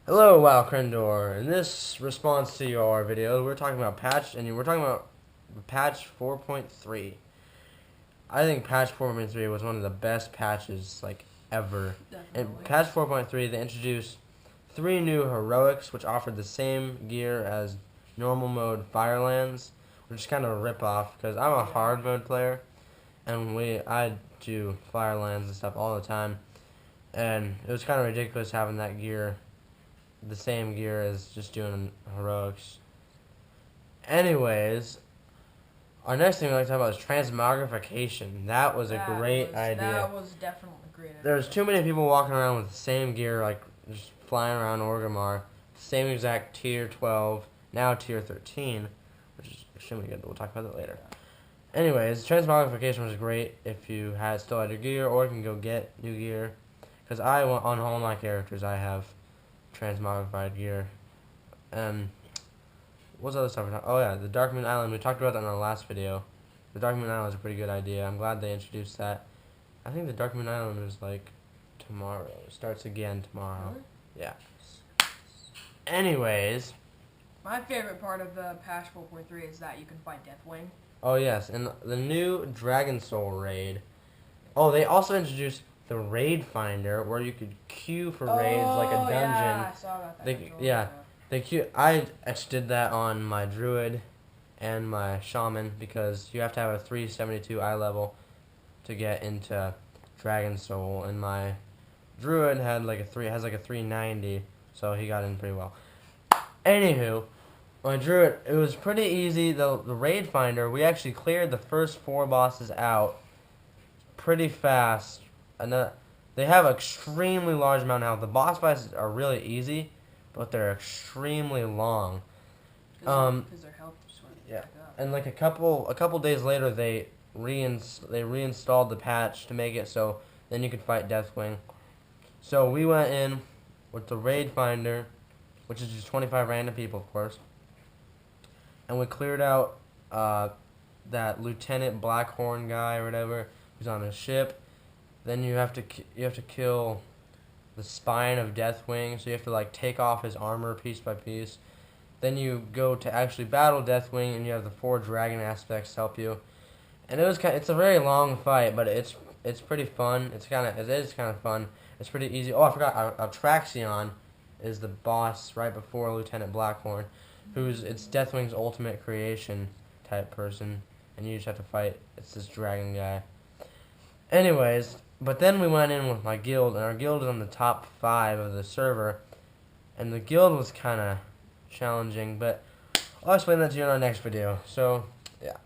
Hello, wowcrendor. In this response to your video, we're talking about patch 4.3. I think patch 4.3 was one of the best patches ever. In Definitely. patch 4.3, they introduced 3 new heroics, which offered the same gear as normal mode Firelands, which is kind of a ripoff because I'm a hard mode player, and I do Firelands and stuff all the time, and it was kind of ridiculous having that gear, the same gear as just doing heroics. Anyways, our next thing we'd like to talk about is transmogrification. That was a great idea. That was definitely a great idea. There's too many people walking around with the same gear, like just flying around Orgrimmar. Same exact tier 12, now tier 13, which is extremely good, but we'll talk about that later. Anyways, transmogrification was great if you still had your gear, or you can go get new gear. Because on all my characters, I have transmogrified gear. And what's other stuff? Oh yeah, the Dark Moon Island. We talked about that in our last video. The Dark Moon Island is a pretty good idea. I'm glad they introduced that. I think the Dark Moon Island is tomorrow. It starts again tomorrow. Really? Yeah. Anyways. My favorite part of the patch 4.3 is that you can fight Deathwing. Oh yes, and the new Dragon Soul raid. Oh, they also introduced the raid finder, where you could queue for raids like a dungeon. Yeah, I saw about that. I actually did that on my druid and my shaman, because you have to have a 372 eye level to get into Dragon Soul, and my druid has like a 390, so he got in pretty well. Anywho, my druid, it was pretty easy. The raid finder, we actually cleared the first 4 bosses out pretty fast. And they have an extremely large amount of health. The boss fights are really easy, but they're extremely long. Because their health just went back up. And like a couple days later, they reinstalled the patch to make it so then you could fight Deathwing. So we went in with the raid finder, which is just 25 random people, of course, and we cleared out that Lieutenant Blackhorn guy or whatever who's on a ship. Then you have to kill the spine of Deathwing, so you have to take off his armor piece by piece. Then you go to actually battle Deathwing, and you have the 4 dragon aspects to help you. And it's a very long fight, but it's pretty fun. It is kind of fun. It's pretty easy. Oh, I forgot. Traxion is the boss right before Lieutenant Blackhorn, it's Deathwing's ultimate creation type person, and you just have to fight. It's this dragon guy. Anyways, but then we went in with my guild, and our guild is on the top 5 of the server, and the guild was kind of challenging, but I'll explain that to you in our next video. So, yeah.